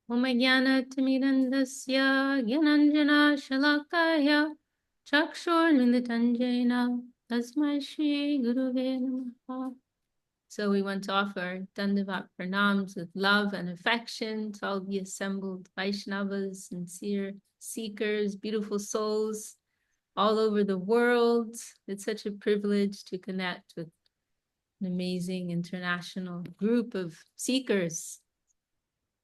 Omagyanatimirandasya Gyananjana Shalakaya Chakshurmilitanjena Tasmai Shri Guruve Namaha. So we want to offer Dandavat Pranams with love and affection to all the assembled Vaishnavas, sincere seekers, beautiful souls all over the world. It's such a privilege to connect with an amazing international group of seekers.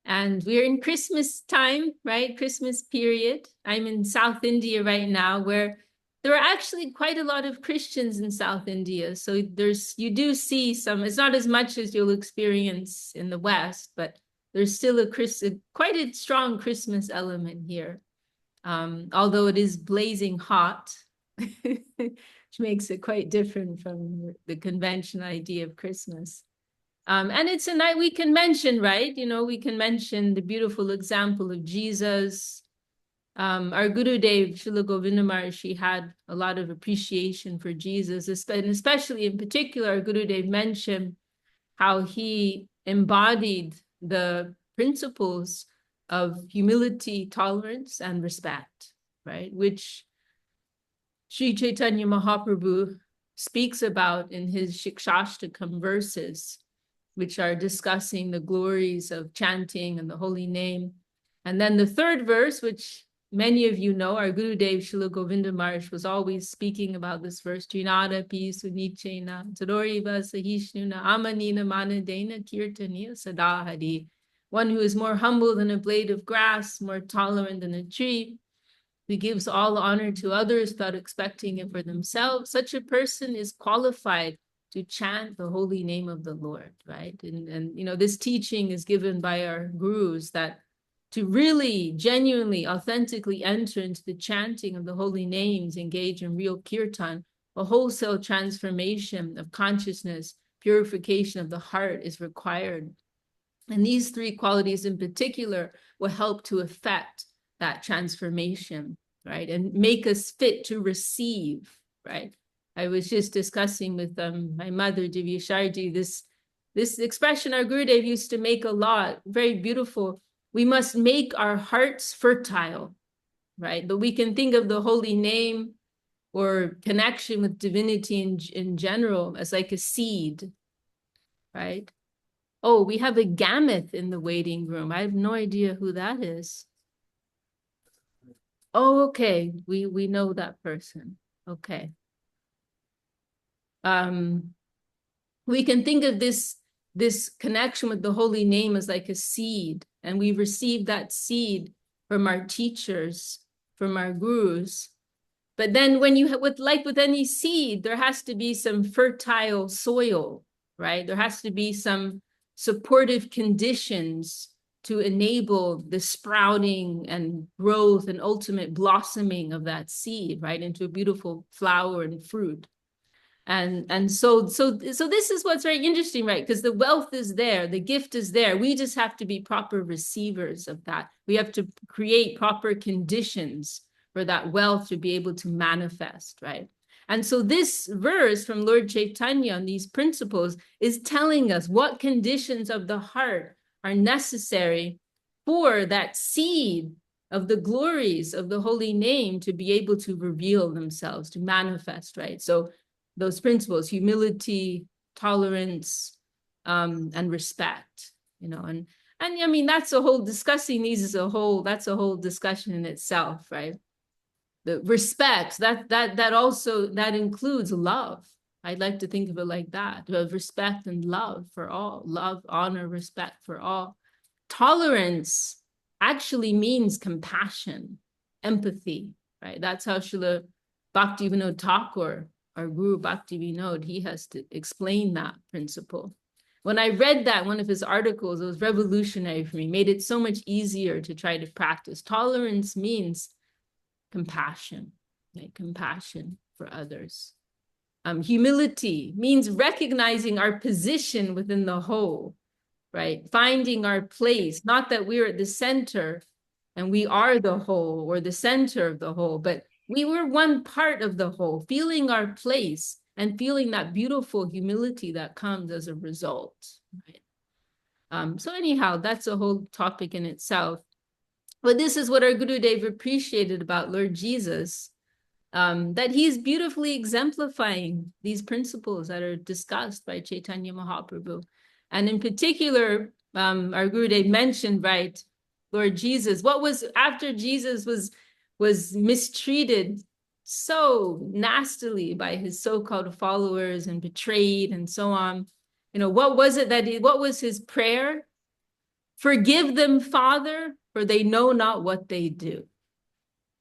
And we're in Christmas time, right? Christmas period. I'm in South India right now, where there are actually quite a lot of Christians in South India. So you do see some, it's not as much as you'll experience in the West, but there's still quite a strong Christmas element here. Although it is blazing hot, which makes it quite different from the conventional idea of Christmas. And it's a night we can mention, right? You know, we can mention the beautiful example of Jesus. Our Gurudev, Srila Govinda Maharshi, had a lot of appreciation for Jesus, and especially in particular, our Gurudev mentioned how he embodied the principles of humility, tolerance, and respect, right? Which Sri Chaitanya Mahaprabhu speaks about in his Shikshashtakam verses, which are discussing the glories of chanting and the holy name. And then the third verse, which many of you know, our Gurudev Srila Govinda Maharaj was always speaking about this verse, Trinada pi sunichena tadoriva sahishnuna amanina manadena kirtaniya sadahari. One who is more humble than a blade of grass, more tolerant than a tree, who gives all honor to others without expecting it for themselves. Such a person is qualified to chant the holy name of the Lord, right? And you know, this teaching is given by our gurus that to really genuinely, authentically enter into the chanting of the holy names, engage in real kirtan, a wholesale transformation of consciousness, purification of the heart is required. And these three qualities in particular will help to affect that transformation, right? And make us fit to receive, right? I was just discussing with my mother, Divya Sharji, this expression our Gurudev used to make a lot, very beautiful. We must make our hearts fertile, right? But we can think of the holy name or connection with divinity in general as like a seed, right? Oh, we have a Gameth in the waiting room. I have no idea who that is. Oh, okay. We know that person. Okay. We can think of this connection with the holy name as like a seed, and we receive that seed from our teachers, from our gurus. But then when you with any seed, there has to be some fertile soil, right? There has to be some supportive conditions to enable the sprouting and growth and ultimate blossoming of that seed, right, into a beautiful flower and fruit. And so this is what's very interesting, right? Because the wealth is there, the gift is there. We just have to be proper receivers of that. We have to create proper conditions for that wealth to be able to manifest, right? And so this verse from Lord Chaitanya on these principles is telling us what conditions of the heart are necessary for that seed of the glories of the holy name to be able to reveal themselves, to manifest, right? So those principles, humility, tolerance, and respect, you know, and I mean, that's a whole, discussing these is that's a whole discussion in itself, right? The respect, that also, that includes love. I'd like to think of it like that, of respect and love for all, love, honor, respect for all. Tolerance actually means compassion, empathy, right? That's how Srila Bhaktivinoda Thakur, our Guru Bhakti Vinod, he has to explain that principle. When I read that, one of his articles, it was revolutionary for me, made it so much easier to try to practice. Tolerance means compassion, right? Compassion for others. Humility means recognizing our position within the whole, right? Finding our place, not that we're at the center and we are the whole or the center of the whole, but we were one part of the whole, feeling our place and feeling that beautiful humility that comes as a result, right? So anyhow, that's a whole topic in itself. But this is what our Gurudev appreciated about Lord Jesus, that he's beautifully exemplifying these principles that are discussed by Chaitanya Mahaprabhu. And in particular, our Gurudev mentioned, right, Lord Jesus, what was after Jesus was mistreated so nastily by his so-called followers and betrayed and so on. What was it what was his prayer? Forgive them, Father, for they know not what they do.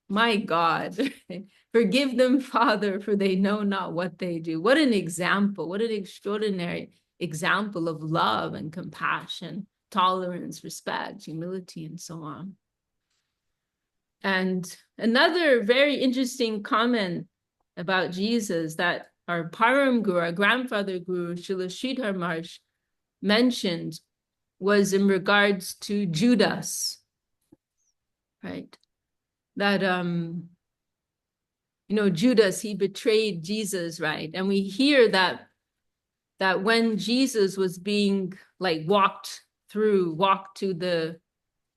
My God, forgive them, Father, for they know not what they do. What an example, what an extraordinary example of love and compassion, tolerance, respect, humility, and so on. And another very interesting comment about Jesus that our Param Guru, our grandfather Guru, Srila Sridhar Maharaj, mentioned was in regards to Judas, right? That Judas, he betrayed Jesus, right? And we hear that when Jesus was being like walked to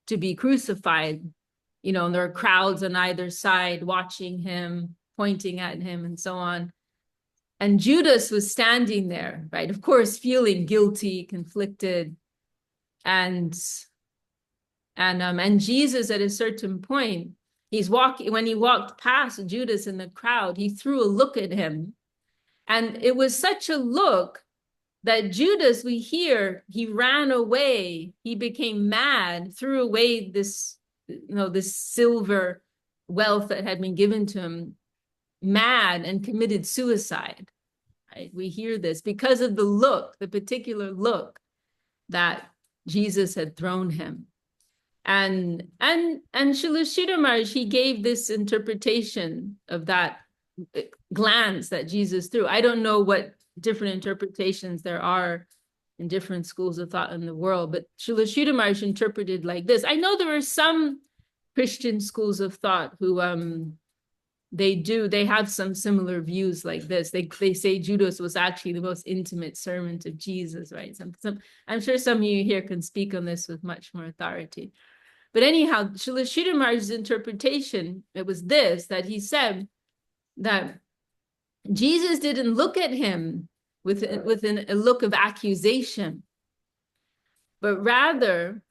be crucified, and there are crowds on either side watching him, pointing at him, and so on. And Judas was standing there, right? Of course, feeling guilty, conflicted, and Jesus at a certain point, when he walked past Judas in the crowd, he threw a look at him. And it was such a look that Judas, we hear, he ran away. He became mad, threw away this silver wealth that had been given to him, mad, and committed suicide. Right? We hear this because of the particular look that Jesus had thrown him. And Srila Sridhar Maharaj, he gave this interpretation of that glance that Jesus threw. I don't know what different interpretations there are in different schools of thought in the world, but Srila Sridhar Maharaj interpreted like this. I know there are some Christian schools of thought who they have some similar views like this. They say Judas was actually the most intimate servant of Jesus, right? I'm sure some of you here can speak on this with much more authority. But anyhow, Srila Sridhar Maharaj's interpretation, it was this, that he said that Jesus didn't look at him with a look of accusation, but rather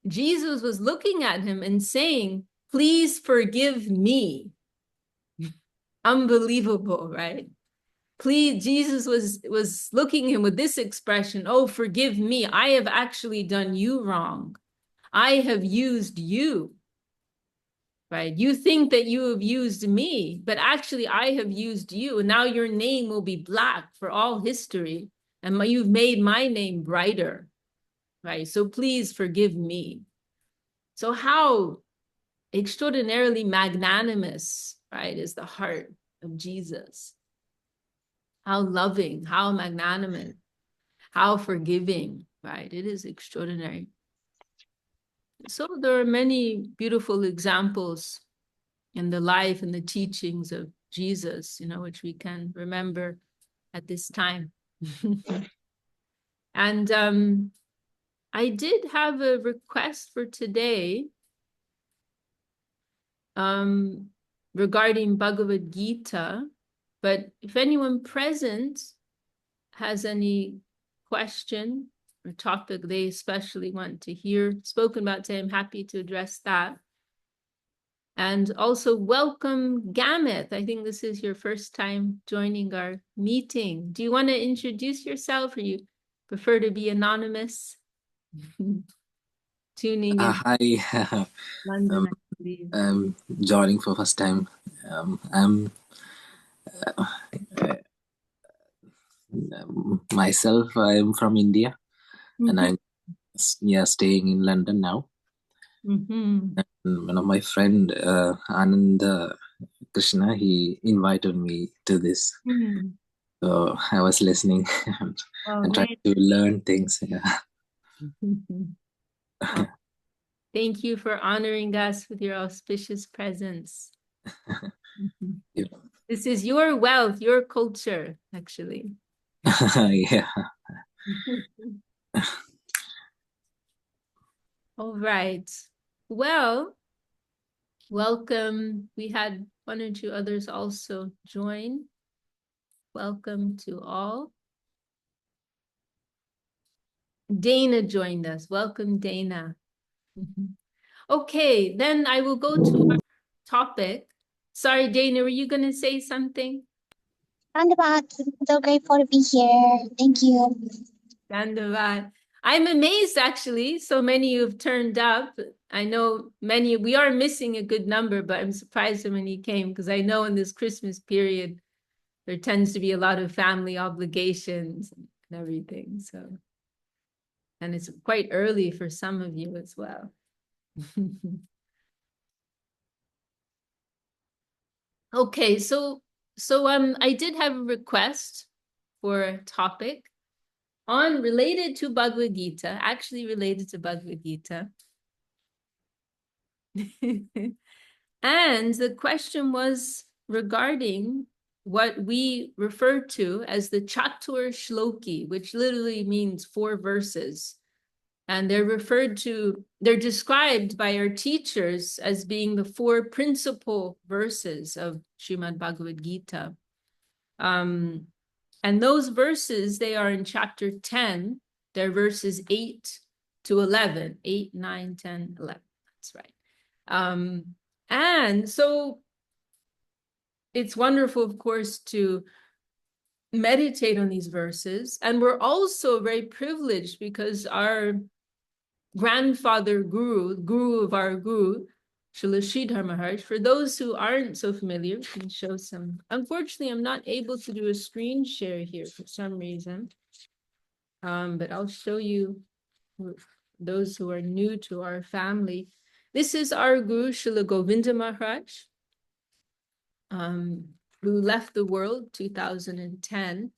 Jesus was looking at him and saying, please forgive me. Unbelievable, right? Please, Jesus was looking at him with this expression, oh, forgive me. I have actually done you wrong. I have used you, right? You think that you have used me, but actually I have used you. And now your name will be black for all history. And you've made my name brighter, right? So please forgive me. So how extraordinarily magnanimous, right, is the heart of Jesus. How loving, how magnanimous, how forgiving, right? It is extraordinary. So there are many beautiful examples in the life and the teachings of Jesus, which we can remember at this time. And I did have a request for today regarding Bhagavad Gita, but if anyone present has any question or topic they especially want to hear spoken about today, I'm happy to address that. And also welcome Gameth. I think this is your first time joining our meeting. Do you want to introduce yourself, or you prefer to be anonymous? Tuning in Hi, London, I believe. I'm joining for first time. I'm myself. I'm from India, and I'm staying in London now. And one of my friend Anand Krishna, he invited me to this, so I was listening and trying to learn things. Well, thank you for honoring us with your auspicious presence. Yeah. This is your wealth, your culture, actually. Yeah. All right. Well, welcome. We had one or two others also join. Welcome to all. Dana joined us. Welcome, Dana. Okay, then I will go to our topic. Sorry, Dana, were you going to say something? Roundabout, so grateful to be here. Thank you. Dhanyavad. I'm amazed, actually. So many who have turned up. I know many, we are missing a good number, but I'm surprised how many came because I know in this Christmas period, there tends to be a lot of family obligations and everything. So, and it's quite early for some of you as well. Okay, so I did have a request for a topic on related to Bhagavad Gita, actually related to Bhagavad Gita. And the question was regarding what we refer to as the Chatur Shloki, which literally means 4 verses. And they're described by our teachers as being the 4 principal verses of Srimad Bhagavad Gita. And those verses, they are in chapter 10, they're verses 8 to 11, 8, 9, 10, 11. That's right. And so it's wonderful, of course, to meditate on these verses. And we're also very privileged because our grandfather guru of our guru, Srila Sridhar Maharaj, for those who aren't so familiar, we can show some. Unfortunately, I'm not able to do a screen share here for some reason. But I'll show you those who are new to our family. This is our guru, Srila Govinda Maharaj, who left the world 2010.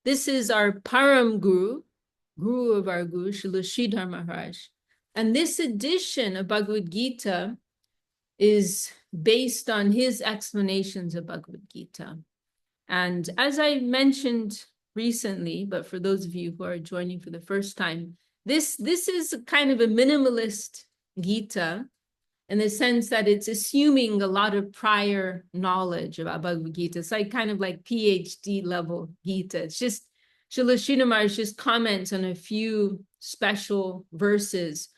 This is our Param Guru, Guru of our Guru, Srila Sridhar Maharaj. And this edition of Bhagavad Gita is based on his explanations of Bhagavad Gita. And as I mentioned recently, but for those of you who are joining for the first time, this is kind of a minimalist Gita in the sense that it's assuming a lot of prior knowledge about Bhagavad Gita. It's like kind of like PhD level Gita. It's just, Srila Sridhar Maharaj just comments on a few special verses,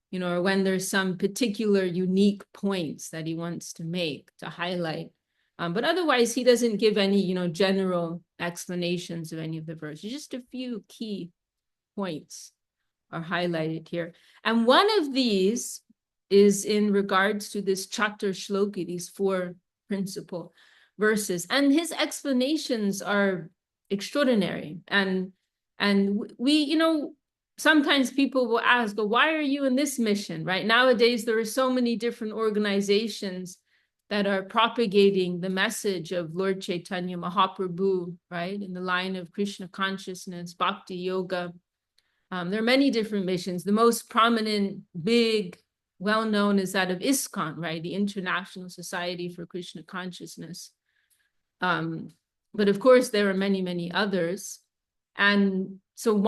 you know, or when there's some particular unique points that he wants to make, to highlight. But otherwise, he doesn't give any, you know, general explanations of any of the verses, just a few key points are highlighted here. And one of these is in regards to this Chatur Shloki, these 4 principal verses. And his explanations are extraordinary. And we, you know, sometimes people will ask, well, why are you in this mission, right? Nowadays, there are so many different organizations that are propagating the message of Lord Chaitanya Mahaprabhu, right? In the line of Krishna consciousness, bhakti yoga. There are many different missions. The most prominent, big, well-known is that of ISKCON, right? The International Society for Krishna Consciousness. But of course, there are many, many others. And so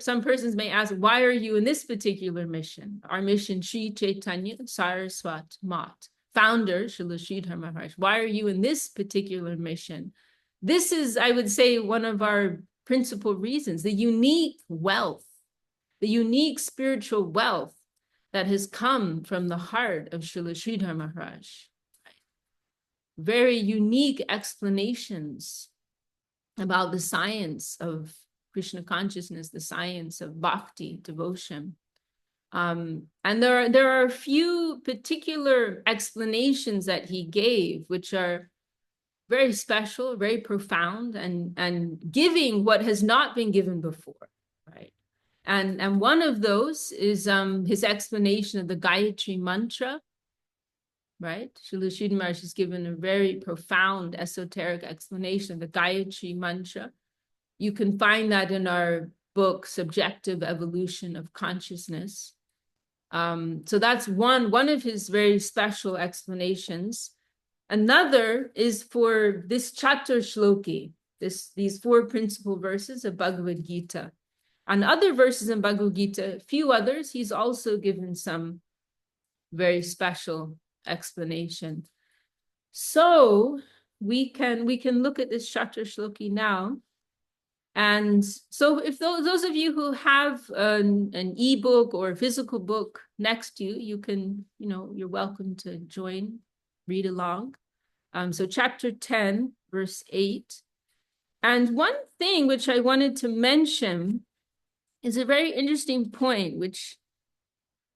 some persons may ask, why are you in this particular mission? Our mission, Sri Chaitanya Saraswat Mat, founder, Srila Sridhar Maharaj. Why are you in this particular mission? This is, I would say, one of our principal reasons, the unique wealth, the unique spiritual wealth that has come from the heart of Srila Sridhar Maharaj. Very unique explanations about the science of Krishna consciousness, the science of bhakti, devotion. And there are a few particular explanations that he gave, which are very special, very profound, and giving what has not been given before, right? And one of those is his explanation of the Gayatri mantra, right? Srila Sridhar Maharaj has given a very profound esoteric explanation of the Gayatri mantra. You can find that in our book, Subjective Evolution of Consciousness. So that's one of his very special explanations. Another is for this Chatur Shloki, these 4 principal verses of Bhagavad Gita. on other verses in Bhagavad Gita, a few others, he's also given some very special explanation. So we can look at this Chaturshloki now. And so if those of you who have an ebook or a physical book next to you, you can, you're welcome to join, read along. So chapter 10, verse 8. And one thing which I wanted to mention is a very interesting point, which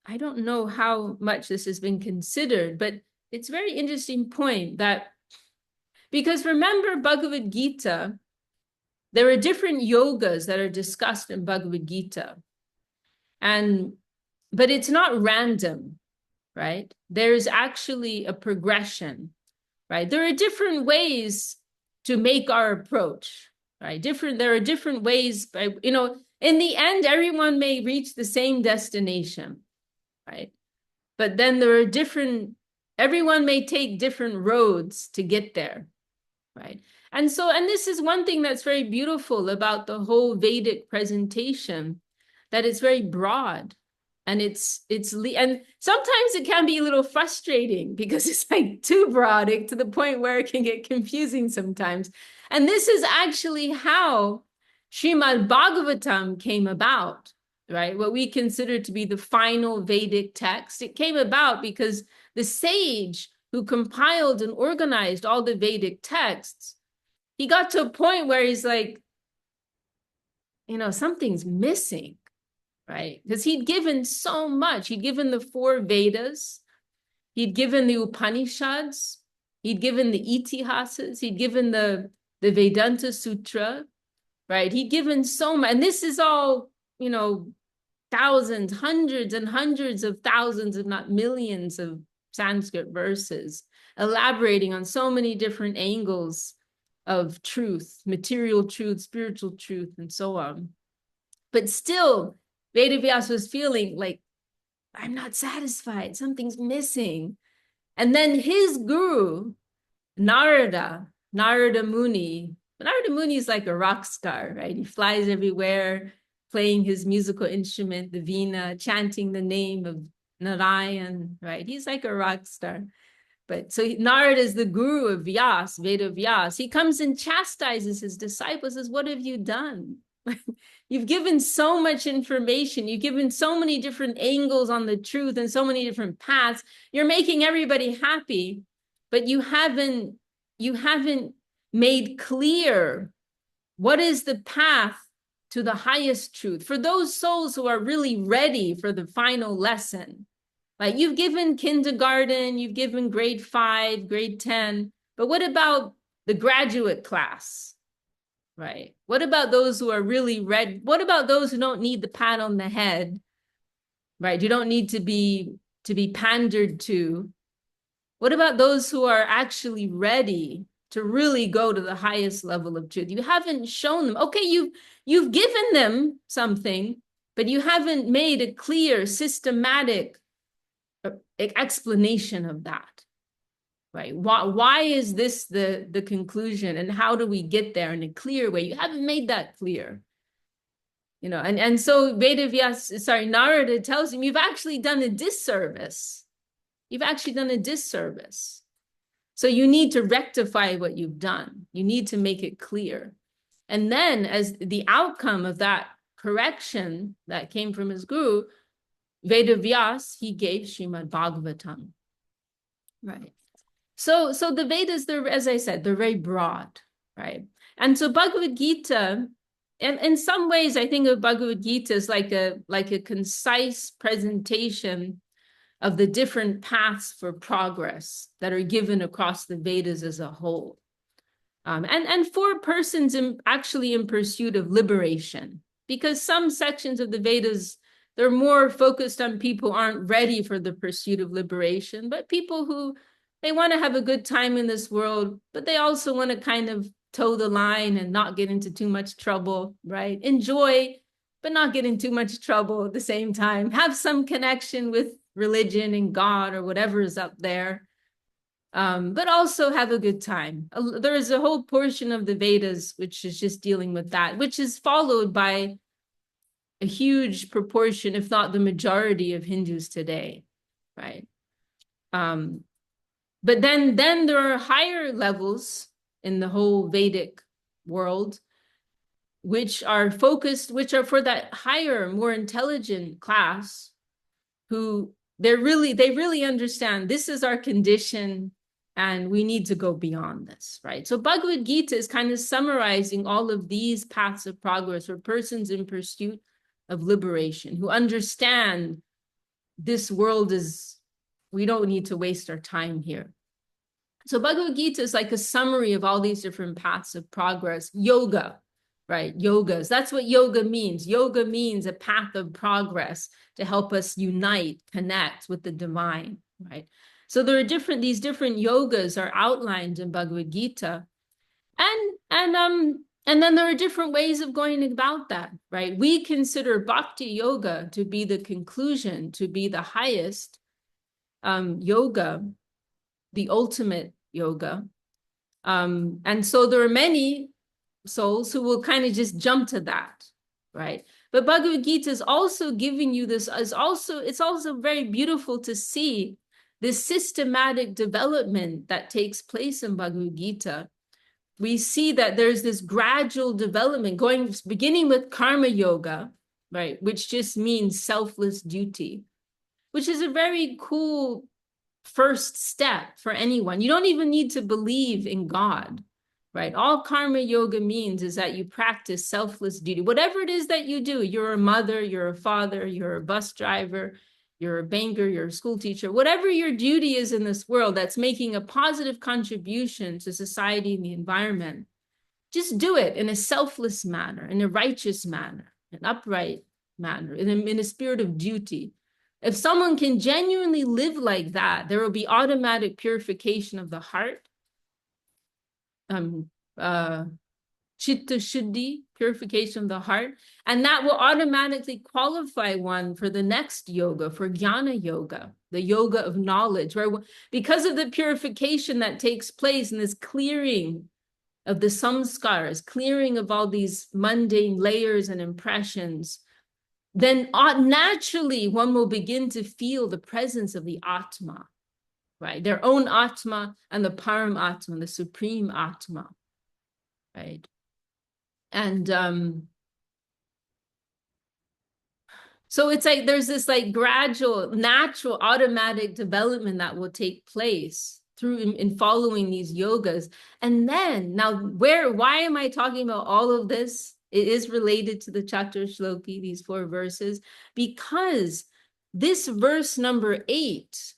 I don't know how much this has been considered, but it's a very interesting point that, because remember Bhagavad Gita, there are different yogas that are discussed in Bhagavad Gita. But it's not random, right? There is actually a progression, right? There are different ways to make our approach, right? There are different ways by, in the end, everyone may reach the same destination, right? But then everyone may take different roads to get there, right? And this is one thing that's very beautiful about the whole Vedic presentation, that it's very broad, and and sometimes it can be a little frustrating because it's like too broad to the point where it can get confusing sometimes. And this is actually how Srimad Bhagavatam came about, right? What we consider to be the final Vedic text. It came about because the sage who compiled and organized all the Vedic texts, he got to a point where he's like, something's missing, right? Because he'd given so much. He'd given the 4 Vedas, he'd given the Upanishads, he'd given the Itihasas, he'd given the Vedanta Sutra, right? He'd given so much. And this is all, thousands, hundreds and hundreds of thousands, if not millions of Sanskrit verses, elaborating on so many different angles of truth, material truth, spiritual truth, and so on. But still, Vedavyas was feeling like, I'm not satisfied, something's missing. And then his guru, Narada Muni is like a rock star, right? He flies everywhere, playing his musical instrument, the veena, chanting the name of Narayan, right? He's like a rock star. But so Narada is the guru of Vyas, Veda Vyas. He comes and chastises his disciples, says, what have you done? You've given so much information. You've given so many different angles on the truth and so many different paths. You're making everybody happy, but you haven't made clear what is the path to the highest truth for those souls who are really ready for the final lesson. Like, you've given kindergarten, you've given grade 5, grade 10, but what about the graduate class, right? What about those who are really ready? What about those who don't need the pat on the head, right? You don't need to be pandered to. What about those who are actually ready to really go to the highest level of truth? You haven't shown them. Okay, you've given them something, but you haven't made a clear, systematic explanation of that, right? Why is this the conclusion, and how do we get there in a clear way? You haven't made that clear, and so Narada tells him, you've actually done a disservice. You've actually done a disservice. So you need to rectify what you've done. You need to make it clear. And then, as the outcome of that correction that came from his guru, Vedavyas, he gave Srimad Bhagavatam, right? So the Vedas, as I said, they're very broad, right? And so Bhagavad Gita, and in some ways, I think of Bhagavad Gita as like a concise presentation of the different paths for progress that are given across the Vedas as a whole, and for persons actually in pursuit of liberation, because some sections of the Vedas, they're more focused on people who aren't ready for the pursuit of liberation, but people who, they want to have a good time in this world, but they also want to kind of toe the line and not get into too much trouble, right? Enjoy, but not get in too much trouble at the same time. Have some connection with religion and God or whatever is up there, but also have a good time. There is a whole portion of the Vedas which is just dealing with that, which is followed by a huge proportion, if not the majority of Hindus today, right? But then there are higher levels in the whole Vedic world, which are for that higher, more intelligent class, who they really understand this is our condition and we need to go beyond this, right? So Bhagavad Gita is kind of summarizing all of these paths of progress for persons in pursuit of liberation, who understand this world is, we don't need to waste our time here. So Bhagavad Gita is like a summary of all these different paths of progress. Yoga, right? Yogas, that's what yoga means. Yoga means a path of progress to help us unite, connect with the divine, right? So there are these different yogas are outlined in Bhagavad Gita. And then there are different ways of going about that, right? We consider bhakti yoga to be the conclusion, to be the highest yoga, the ultimate yoga. And so there are many souls who will kind of just jump to that, right? But Bhagavad Gita is also giving you this, it's also very beautiful to see this systematic development that takes place in Bhagavad Gita. We see that there's this gradual development beginning with karma yoga, right? Which just means selfless duty, which is a very cool first step for anyone. You don't even need to believe in God, right? All karma yoga means is that you practice selfless duty. Whatever it is that you do, you're a mother, you're a father, you're a bus driver, you're a banker, you're a school teacher, whatever your duty is in this world that's making a positive contribution to society and the environment, just do it in a selfless manner, in a righteous manner, an upright manner, in a spirit of duty. If someone can genuinely live like that, there will be automatic purification of the heart, chitta shuddhi, purification of the heart, and that will automatically qualify one for the next yoga, for jnana yoga, the yoga of knowledge, where because of the purification that takes place in this clearing of the samskaras, clearing of all these mundane layers and impressions, then naturally one will begin to feel the presence of the Atma, right? Their own Atma and the Param Atma, the Supreme Atma, right? And so it's like there's this like gradual, natural, automatic development that will take place through in following these yogas. And then now why am I talking about all of this? It is related to the Chatur Shloki, these 4 verses, because this verse number 8,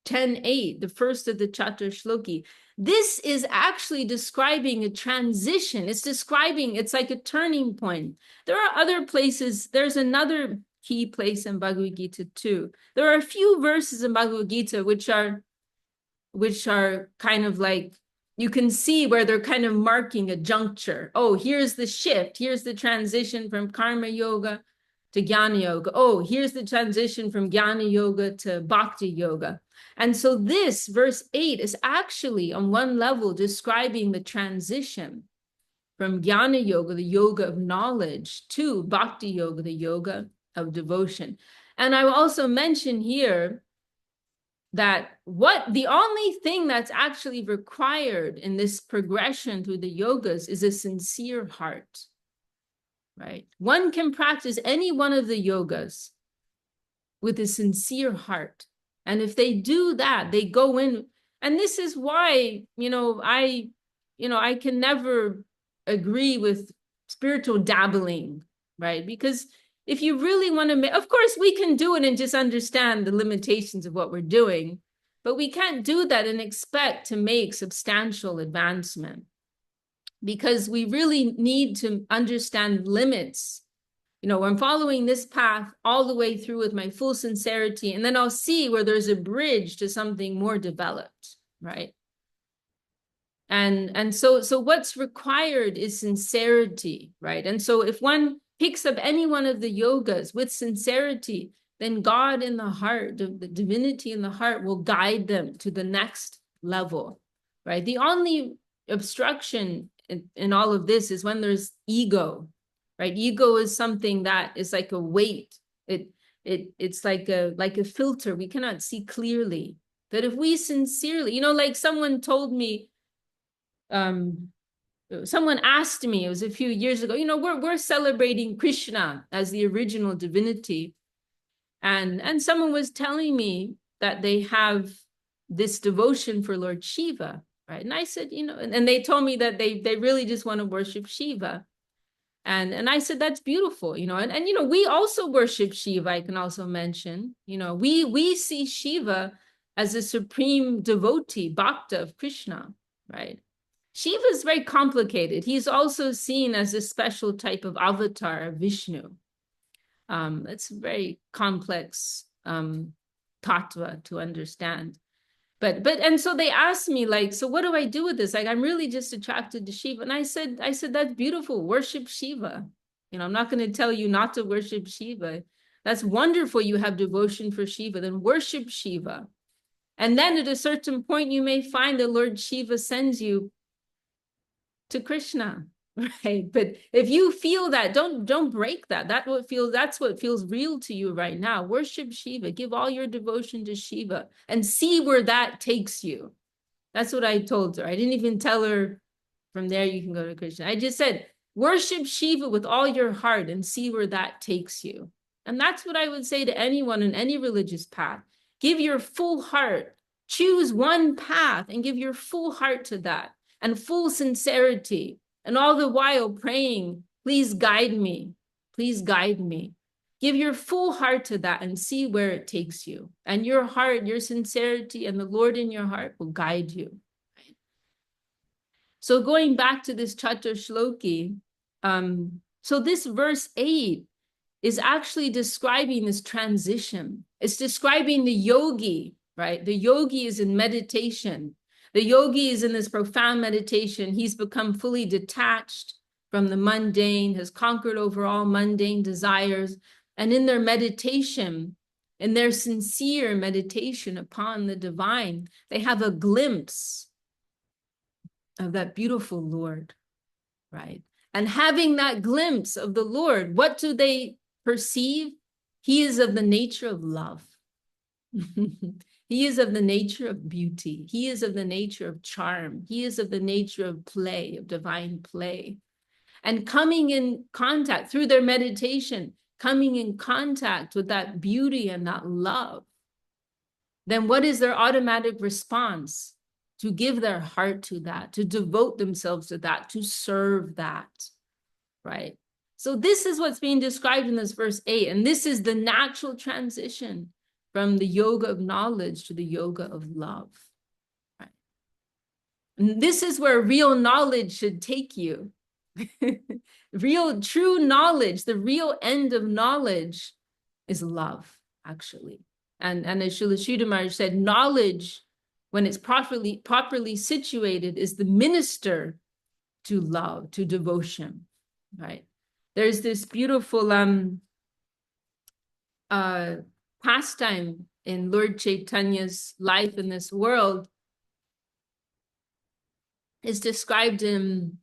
10:8, the first of the Chatur Shloki, this is actually describing a transition. It's like a turning point. There are other places. There's another key place in Bhagavad Gita too. There are a few verses in Bhagavad Gita which are kind of like, you can see where they're kind of marking a juncture. Oh, here's the shift. Here's the transition from karma yoga to jnana yoga. Oh, here's the transition from jnana yoga to bhakti yoga. And so this verse 8 is actually on one level describing the transition from jnana yoga, the yoga of knowledge, to bhakti yoga, the yoga of devotion. And I will also mention here that the only thing that's actually required in this progression through the yogas is a sincere heart, right? One can practice any one of the yogas with a sincere heart. And if they do that, they go in. And this is why, I can never agree with spiritual dabbling, right? Because if you really want to make, of course, we can do it and just understand the limitations of what we're doing, but we can't do that and expect to make substantial advancement, because we really need to understand limits. I'm following this path all the way through with my full sincerity, and then I'll see where there's a bridge to something more developed, right? And so what's required is sincerity, right? And so if one picks up any one of the yogas with sincerity, then God in the heart, the divinity in the heart, will guide them to the next level, right? The only obstruction in all of this is when there's ego, right? Ego is something that is like a weight. It's like a filter. We cannot see clearly. But if we sincerely, like someone told me, someone asked me, it was a few years ago, we're celebrating Krishna as the original divinity. And someone was telling me that they have this devotion for Lord Shiva, right? And I said, and they told me that they really just want to worship Shiva. And I said, that's beautiful, and we also worship Shiva, I can also mention, we see Shiva as a supreme devotee, bhakta of Krishna, right? Shiva is very complicated. He's also seen as a special type of avatar of Vishnu. It's very complex tattva to understand. And so they asked me, like, so what do I do with this? Like, I'm really just attracted to Shiva. And I said, that's beautiful. Worship Shiva. I'm not going to tell you not to worship Shiva. That's wonderful. You have devotion for Shiva. Then worship Shiva. And then at a certain point, you may find that Lord Shiva sends you to Krishna, right? But if you feel that, don't break that. That's what feels real to you right now. Worship Shiva. Give all your devotion to Shiva and see where that takes you. That's what I told her. I didn't even tell her from there you can go to Krishna. I just said, worship Shiva with all your heart and see where that takes you. And that's what I would say to anyone in any religious path. Give your full heart. Choose one path and give your full heart to that and full sincerity. And all the while praying, please guide me. Please guide me. Give your full heart to that and see where it takes you. And your heart, your sincerity, and the Lord in your heart will guide you. So going back to this Chatur Shloki, so this verse 8 is actually describing this transition. It's describing the yogi, right? The yogi is in meditation. The yogi is in this profound meditation. He's become fully detached from the mundane, has conquered over all mundane desires. And in their meditation, in their sincere meditation upon the divine, they have a glimpse of that beautiful Lord, right? And having that glimpse of the Lord, what do they perceive? He is of the nature of love. He is of the nature of beauty. He is of the nature of charm. He is of the nature of play, of divine play. And coming in contact through their meditation, coming in contact with that beauty and that love, then what is their automatic response? To give their heart to that, to devote themselves to that, to serve that, right? So this is what's being described in this verse 8, and this is the natural transition from the yoga of knowledge to the yoga of love, right? And this is where real knowledge should take you. Real, true knowledge, the real end of knowledge is love, actually. And as Srila Sridhar Maharaj said, knowledge, when it's properly situated, is the minister to love, to devotion, right? There's this beautiful pastime in Lord Chaitanya's life in this world. Is described in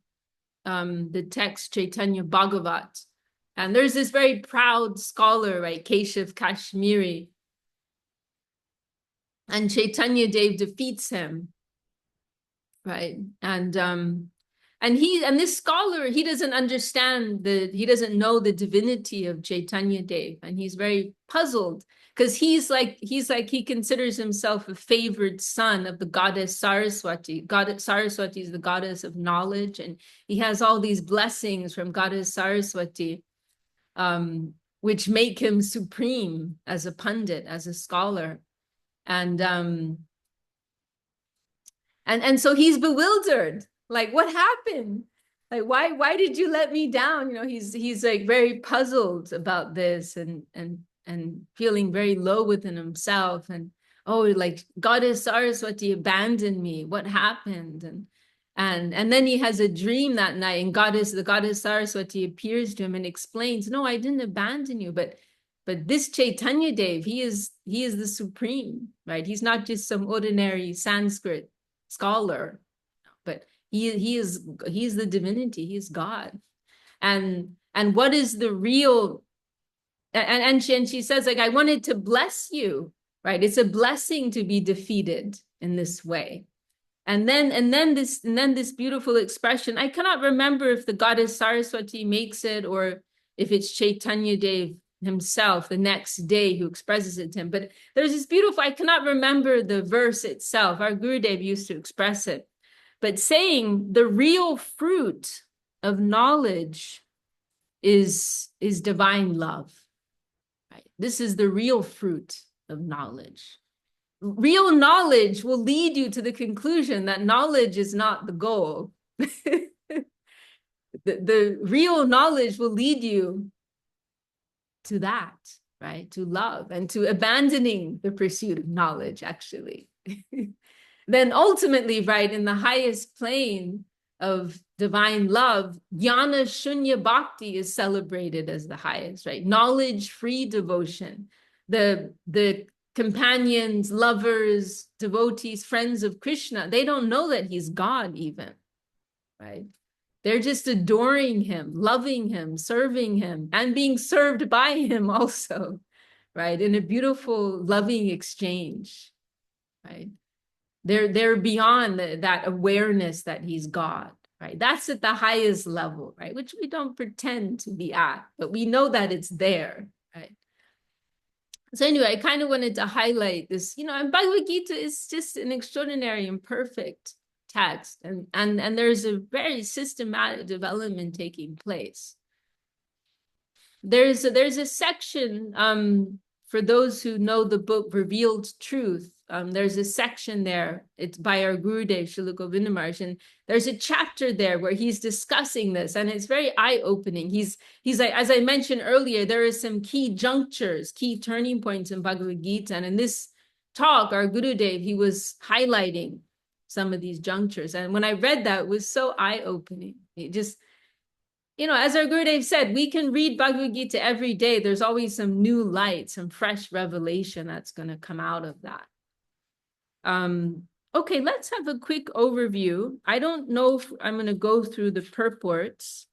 the text Chaitanya Bhagavad. And there's this very proud scholar, right, Keshav Kashmiri. And Chaitanya Dev defeats him, right? And this scholar, he doesn't understand he doesn't know the divinity of Chaitanya Dev, and he's very puzzled because he considers himself a favored son of the goddess Saraswati. Goddess Saraswati is the goddess of knowledge, and he has all these blessings from goddess Saraswati, which make him supreme as a pundit, as a scholar. And so he's bewildered. Like, what happened? Like, why did you let me down? He's like very puzzled about this and feeling very low within himself. And like goddess Saraswati abandoned me. What happened? And then he has a dream that night, and the goddess Saraswati appears to him and explains, no, I didn't abandon you, but this Chaitanya Dev, he is the supreme, right? He's not just some ordinary Sanskrit scholar, but he is the divinity. He is God. And And what is the real, and she says, like, I wanted to bless you, right? It's a blessing to be defeated in this way. And then this beautiful expression, I cannot remember if the goddess Saraswati makes it or if it's Chaitanya Dev himself the next day who expresses it to him. But there's this beautiful, I cannot remember the verse itself. Our Gurudev used to express it, but saying the real fruit of knowledge is divine love. Right? This is the real fruit of knowledge. Real knowledge will lead you to the conclusion that knowledge is not the goal. The real knowledge will lead you to that, right? To love and to abandoning the pursuit of knowledge, actually. Then ultimately, right, in the highest plane of divine love, jnana shunya bhakti is celebrated as the highest, right? Knowledge-free devotion. The companions, lovers, devotees, friends of Krishna, they don't know that he's God even, right? They're just adoring him, loving him, serving him, and being served by him also, right? In a beautiful, loving exchange, right? They're beyond that awareness that he's God, right? That's at the highest level, right? Which we don't pretend to be at, but we know that it's there, right? So anyway, I kind of wanted to highlight this, and Bhagavad Gita is just an extraordinary and perfect text. And there's a very systematic development taking place. There's a section, for those who know the book Revealed Truth, there's a section there. It's by our Gurudev, Srila Govinda Maharaj, and there's a chapter there where he's discussing this, and it's very eye-opening. He's like, as I mentioned earlier, there are some key junctures, key turning points in Bhagavad Gita, and in this talk, our Gurudev, he was highlighting some of these junctures, and when I read that, it was so eye-opening. It just, as our Gurudev said, we can read Bhagavad Gita every day. There's always some new light, some fresh revelation that's going to come out of that. Okay, let's have a quick overview. I don't know if I'm going to go through the purports,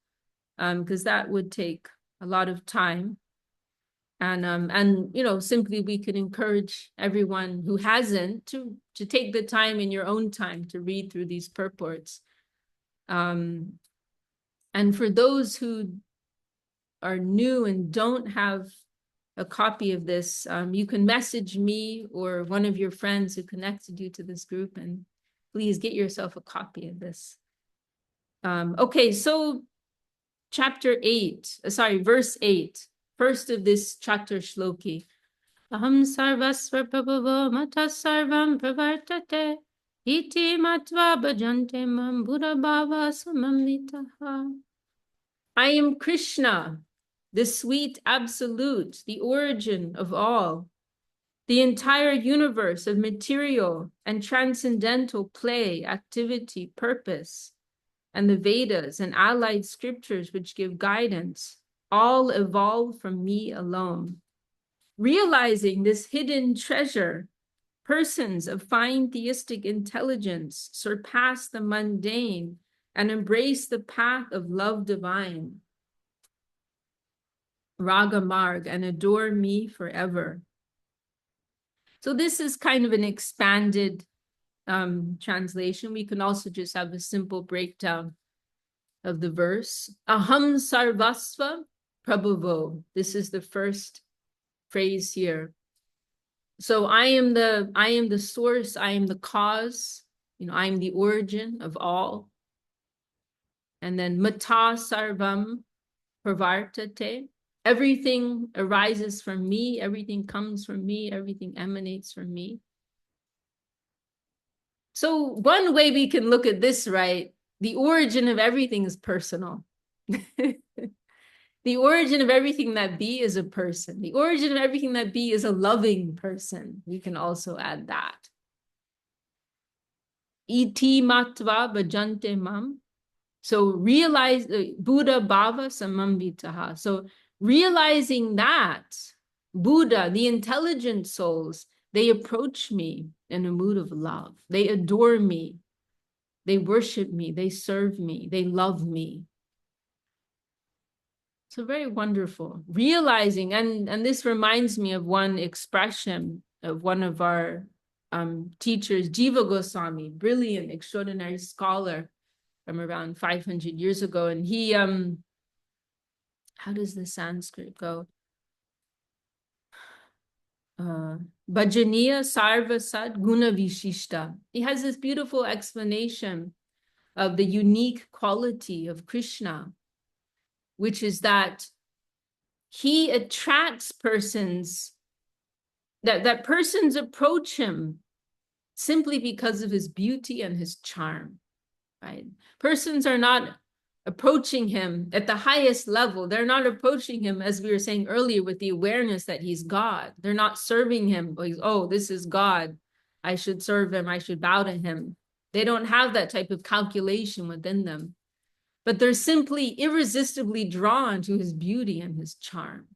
because that would take a lot of time. And simply we could encourage everyone who hasn't to take the time in your own time to read through these purports. And for those who are new and don't have a copy of this, you can message me or one of your friends who connected you to this group, and please get yourself a copy of this. Okay, so verse 8, first of this chapter shloki. Aham sarvasva prabhavo mata sarvam pravartate iti matva bhajante mam buddha bhava samamvitaha. I am Krishna, the sweet absolute, the origin of all, the entire universe of material and transcendental play, activity, purpose, and the Vedas and allied scriptures which give guidance, all evolve from me alone. Realizing this hidden treasure, persons of fine theistic intelligence surpass the mundane and embrace the path of love divine, Raga Marg, and adore me forever. So this is kind of an expanded translation. We can also just have a simple breakdown of the verse. Aham sarvasva prabhavo. This is the first phrase here. So I am the source, I am the cause, I am the origin of all. And then mata sarvam pravartate. Everything arises from me, everything comes from me, everything emanates from me. So one way we can look at this, right? The origin of everything is personal. The origin of everything that be is a person. The origin of everything that be is a loving person. We can also add that. Iti matva bhajante mam. So realize Buddha bhava samamvitaha. So realizing that Buddha, the intelligent souls, they approach me in a mood of love. They adore me. They worship me. They serve me. They love me. So very wonderful. Realizing, and this reminds me of one expression of one of our teachers, Jiva Goswami, brilliant, extraordinary scholar from around 500 years ago. And he, how does the Sanskrit go? Bhajaniya Sarva Sat Guna Vishishta. He has this beautiful explanation of the unique quality of Krishna, which is that he attracts persons, that persons approach him simply because of his beauty and his charm, right? Persons are not approaching him at the highest level. They're not approaching him, as we were saying earlier, with the awareness that he's God. They're not serving him like, oh, this is God, I should serve him, I should bow to him. They don't have that type of calculation within them, but they're simply irresistibly drawn to his beauty and his charm.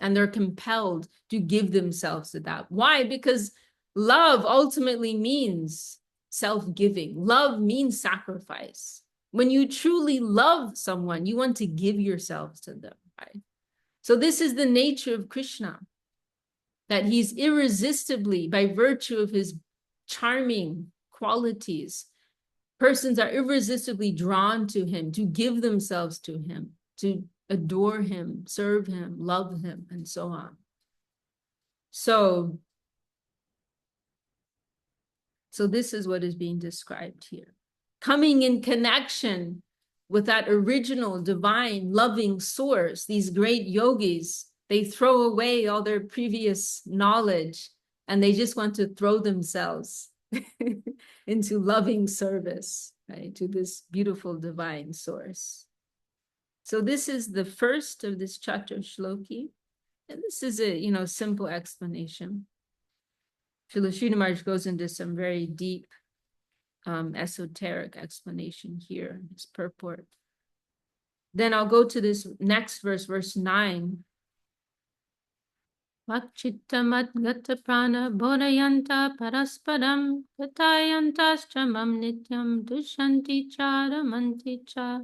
And they're compelled to give themselves to that. Why? Because love ultimately means self-giving. Love means sacrifice. When you truly love someone, you want to give yourselves to them, right? So this is the nature of Krishna, that he's irresistibly, by virtue of his charming qualities, persons are irresistibly drawn to him, to give themselves to him, to adore him, serve him, love him, and so on. So this is what is being described here. Coming in connection with that original divine loving source, these great yogis, they throw away all their previous knowledge and they just want to throw themselves into loving service, right, to this beautiful divine source. So this is the first of this Chatur Shloki. And this is a, simple explanation. Srila Sridhar Maharaj goes into some very deep esoteric explanation here, his purport. Then I'll go to this next verse, verse 9. Vakchittamat gata prana bodhayanta parasparam katayantaschamam nityam dushanti charamanti cha.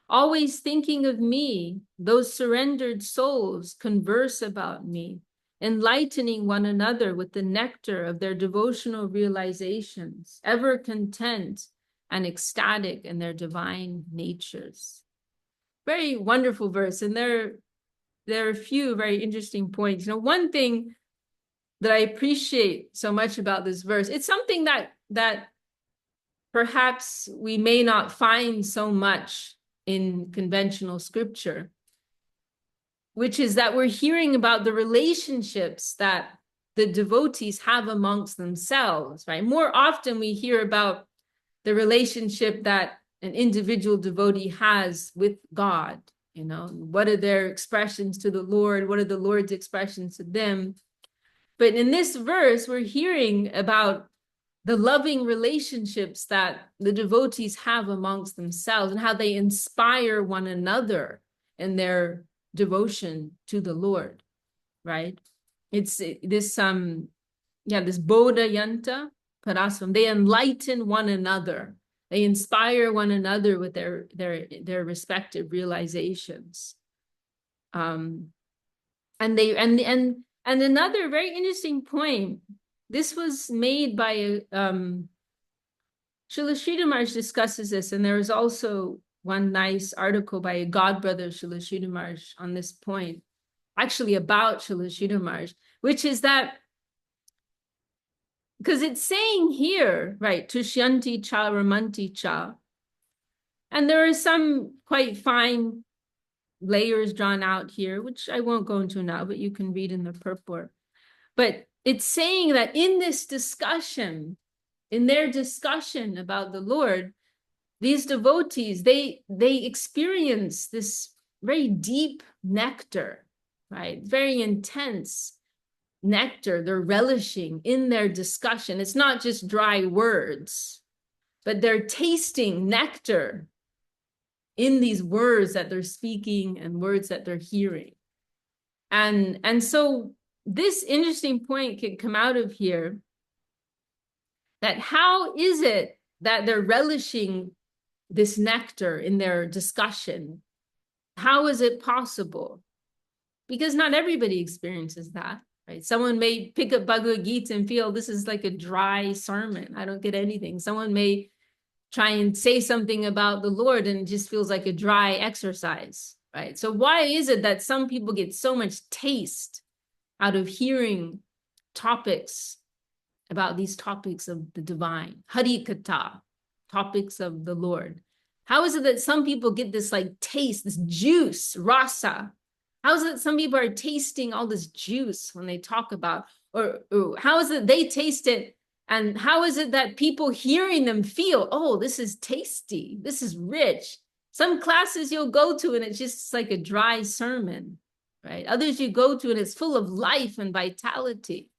Always thinking of me, those surrendered souls converse about me, enlightening one another with the nectar of their devotional realizations, ever content and ecstatic in their divine natures. Very wonderful verse. And there are a few very interesting points. One thing that I appreciate so much about this verse, it's something that perhaps we may not find so much in conventional scripture, which is that we're hearing about the relationships that the devotees have amongst themselves, right? More often we hear about the relationship that an individual devotee has with God. What are their expressions to the Lord? What are the Lord's expressions to them? But in this verse, we're hearing about the loving relationships that the devotees have amongst themselves and how they inspire one another in their devotion to the Lord, right? It's this Bodha Yanta Parasvam. They enlighten one another. They inspire one another with their respective realizations. And another very interesting point. This was made by Srila Sridhar Maharaj discusses this, and there is also one nice article by a godbrother Srila Sridhar Maharaj on this point, actually about Srila Sridhar Maharaj, which is that, because it's saying here, right, Tushyanti cha ramanti cha, and there are some quite fine layers drawn out here, which I won't go into now, but you can read in the purport. But it's saying that in this discussion, in their discussion about the Lord, these devotees, they experience this very deep nectar, right? Very intense nectar they're relishing in their discussion. It's not just dry words, but they're tasting nectar in these words that they're speaking and words that they're hearing. And so this interesting point can come out of here, that how is it that they're relishing this nectar in their discussion? How is it possible? Because not everybody experiences that, right? Someone may pick up Bhagavad Gita and feel this is like a dry sermon. I don't get anything. Someone may try and say something about the Lord and it just feels like a dry exercise, right? So why is it that some people get so much taste out of hearing topics about these topics of the divine, Hari Katha, topics of the Lord? How is it that some people get this like taste, this juice, rasa? How is it some people are tasting all this juice when they talk about, or how is it they taste it? And how is it that people hearing them feel, oh, this is tasty, this is rich? Some classes you'll go to and it's just like a dry sermon, right? Others you go to and it's full of life and vitality,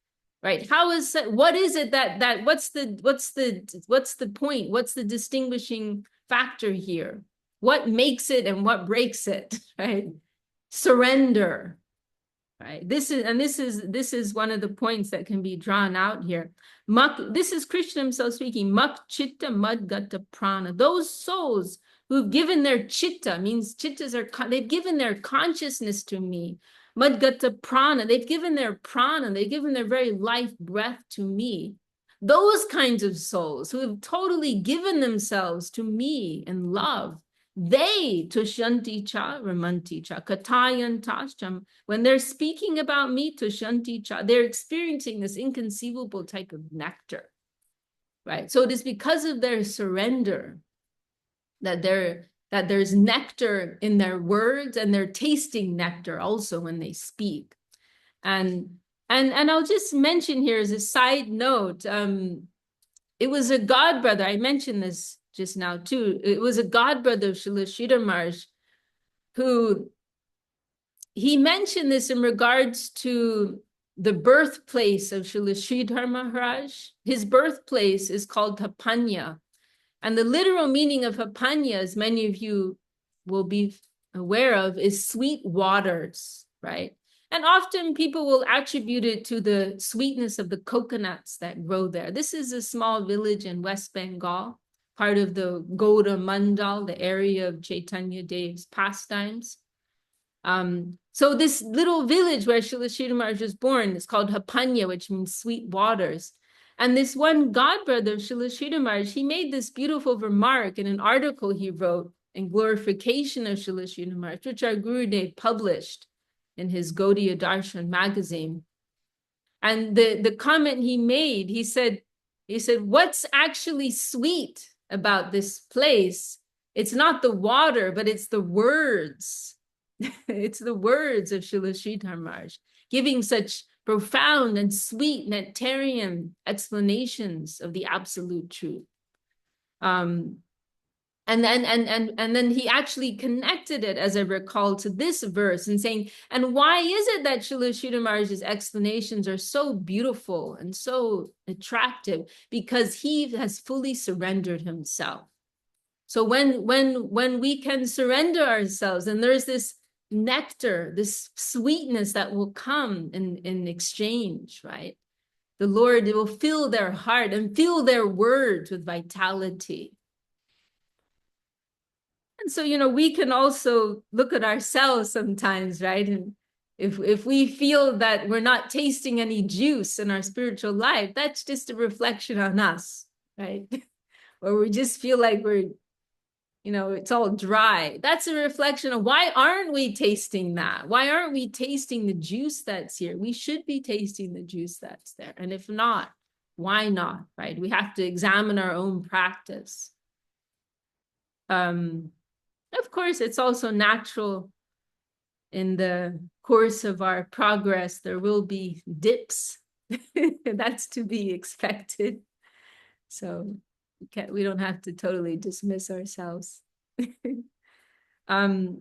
right? How is that? What is it that what's the point? What's the distinguishing factor here? What makes it and what breaks it, right? Surrender, right? This is one of the points that can be drawn out here. This is Krishna himself speaking. Mak chitta madgata prana. Those souls who've given their chitta, means chittas are, they've given their consciousness to me. Madgata prana, they've given their prana, they've given their very life breath to me. Those kinds of souls who have totally given themselves to me in love, they tushanti cha ramanti cha katayantascham. When they're speaking about me, tushanti cha, they're experiencing this inconceivable type of nectar, right? So it is because of their surrender that there's nectar in their words, and they're tasting nectar also when they speak. And I'll just mention here as a side note, it was a god brother, I mentioned this just now too, it was a god brother of Srila Sridhar Maharaj who, he mentioned this in regards to the birthplace of Srila Sridhar Maharaj. His birthplace is called Hapanya. And the literal meaning of Hapanya, as many of you will be aware of, is sweet waters, right? And often people will attribute it to the sweetness of the coconuts that grow there. This is a small village in West Bengal, part of the Gauda Mandal, the area of Chaitanya Dev's pastimes. So this little village where Srila Sridhar Maharaj was born is called Hapanya, which means sweet waters. And this one godbrother of Srila Sridhar Maharaj, he made this beautiful remark in an article he wrote in glorification of Srila Sridhar Maharaj, which our Gurudev published in his Gaudiya Darshan magazine. And the comment he made, he said, what's actually sweet about this place? It's not the water, but it's the words. It's the words of Srila Sridhar Maharaj, giving such profound and sweet nectarian explanations of the absolute truth. And then he actually connected it, as I recall, to this verse and saying, and why is it that Srila Sridhar Maharaj's explanations are so beautiful and so attractive? Because he has fully surrendered himself. So when we can surrender ourselves, and there's this nectar, this sweetness that will come in exchange, right? The Lord will fill their heart and fill their words with vitality. And so, we can also look at ourselves sometimes, right? And if we feel that we're not tasting any juice in our spiritual life, that's just a reflection on us, right? Or we just feel like we're, it's all dry. That's a reflection of why aren't we tasting that? Why aren't we tasting the juice that's here? We should be tasting the juice that's there. And if not, why not, right? We have to examine our own practice. Of course, it's also natural in the course of our progress, there will be dips. That's to be expected. So we don't have to totally dismiss ourselves. Now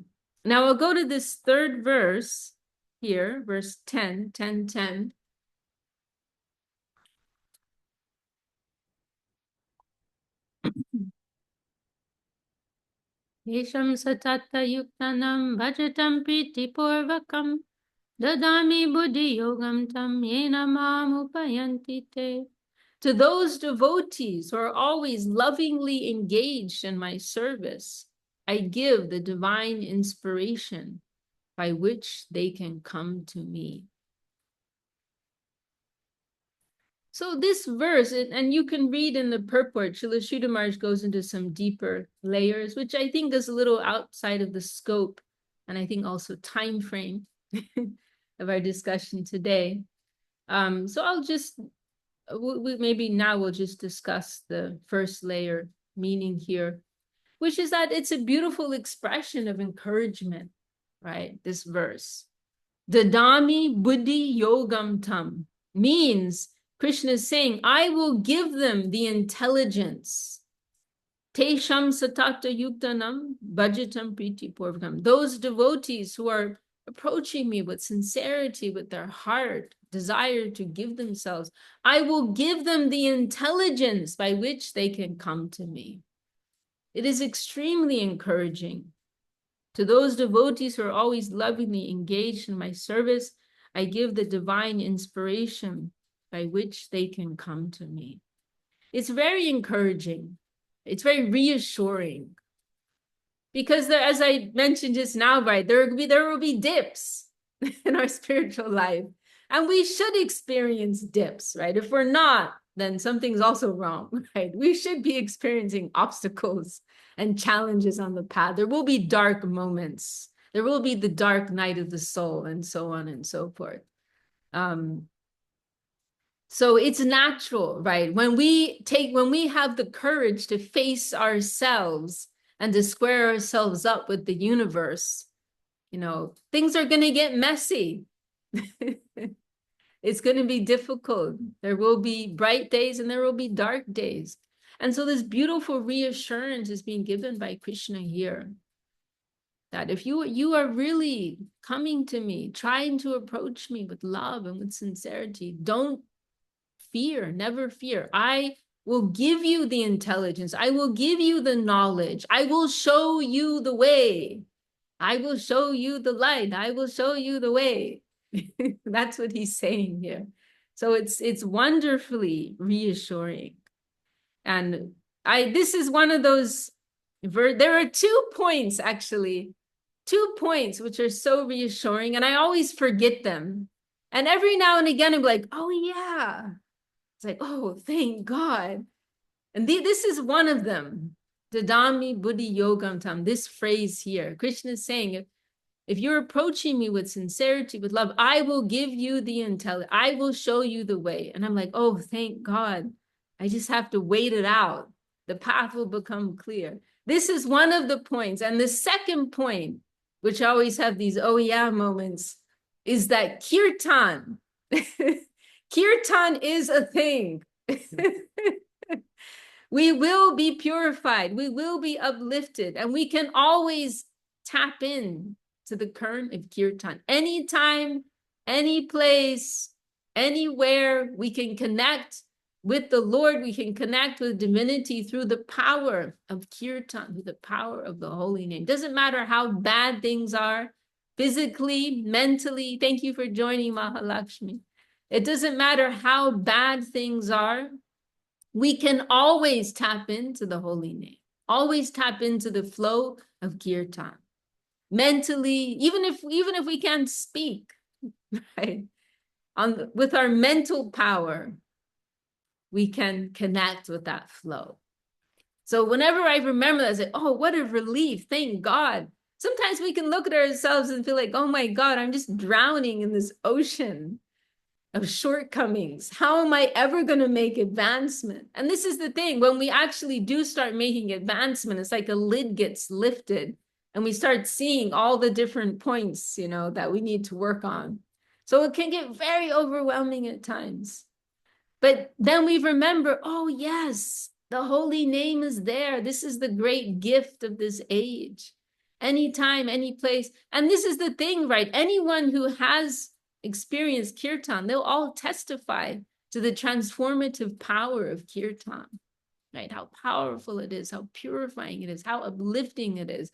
I'll go to this third verse here, verse 10. Yesham satata yuktanam bhajatam piti purvakam dadami buddhi yogam tam yena mam upayanti te. To those devotees who are always lovingly engaged in my service, I give the divine inspiration by which they can come to me. So this verse, and you can read in the purport, Srila Sridhar Maharaj goes into some deeper layers, which I think is a little outside of the scope, and I think also time frame of our discussion today. So I'll just, maybe now we'll just discuss the first layer meaning here, which is that it's a beautiful expression of encouragement, right? This verse. Dadami buddhi yogam tam means Krishna is saying, I will give them the intelligence. Tesham satata yuktanam bhajatam priti purvakam. Those devotees who are approaching me with sincerity, with their heart, desire to give themselves, I will give them the intelligence by which they can come to me. It is extremely encouraging. To those devotees who are always lovingly engaged in my service, I give the divine inspiration by which they can come to me. It's very encouraging. It's very reassuring. Because there, as I mentioned just now, right, there will be dips in our spiritual life. And we should experience dips, right? If we're not, then something's also wrong, right? We should be experiencing obstacles and challenges on the path. There will be dark moments. There will be the dark night of the soul, and so on and so forth. So it's natural, right? When we have the courage to face ourselves and to square ourselves up with the universe, you know, things are going to get messy. It's going to be difficult. There will be bright days and there will be dark days. And so this beautiful reassurance is being given by Krishna here. That if you are really coming to me, trying to approach me with love and with sincerity, don't fear, never fear. I will give you the intelligence. I will give you the knowledge. I will show you the way. I will show you the light. I will show you the way. That's what he's saying here. So it's wonderfully reassuring. And this is one of those, there are 2 points actually, 2 points which are so reassuring, and I always forget them. And every now and again I'm like, oh yeah. It's like, oh, thank God. And this is one of them. Dadami buddhi yogam tam, this phrase here. Krishna is saying, if you're approaching me with sincerity, with love, I will give you the intelligence. I will show you the way. And I'm like, oh, thank God. I just have to wait it out. The path will become clear. This is one of the points. And the second point, which I always have these oh yeah moments, is that kirtan. Kirtan is a thing. We will be purified. We will be uplifted. And we can always tap in to the current of kirtan. Anytime, any place, anywhere, we can connect with the Lord. We can connect with divinity through the power of kirtan, through the power of the holy name. Doesn't matter how bad things are, physically, mentally. Thank you for joining, Mahalakshmi. It doesn't matter how bad things are. We can always tap into the holy name, always tap into the flow of kirtan. Mentally, even if we can't speak, right? With our mental power, we can connect with that flow. So whenever I remember that, I say, oh, what a relief, thank God. Sometimes we can look at ourselves and feel like, oh my God, I'm just drowning in this ocean of shortcomings. How am I ever going to make advancement? And this is the thing, when we actually do start making advancement, it's like a lid gets lifted and we start seeing all the different points, you know, that we need to work on. So it can get very overwhelming at times. But then we remember, oh yes, the holy name is there. This is the great gift of this age. Anytime, any place. And this is the thing, right? Anyone who has experienced kirtan, they'll all testify to the transformative power of kirtan, right? How powerful it is, how purifying it is, how uplifting it is,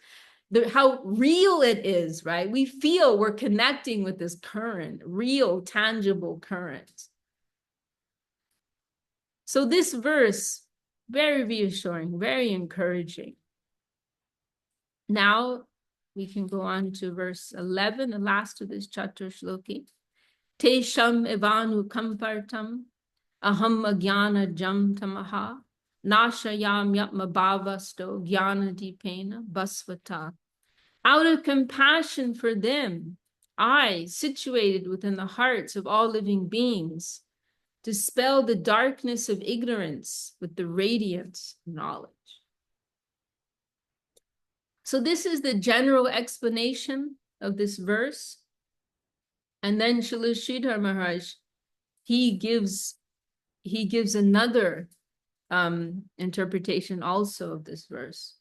how real it is, right? We feel we're connecting with this current, real, tangible current. So this verse, very reassuring, very encouraging. Now we can go on to verse 11, the last of this chatur shloki. Te sham evanu kampartam aham agyana jam tamaha nashayam yatma bhavasto gyana dipena basvata. Out of compassion for them, I, situated within the hearts of all living beings, dispel the darkness of ignorance with the radiance of knowledge. So this is the general explanation of this verse. And then Srila Sridhar Maharaj, he gives another interpretation also of this verse.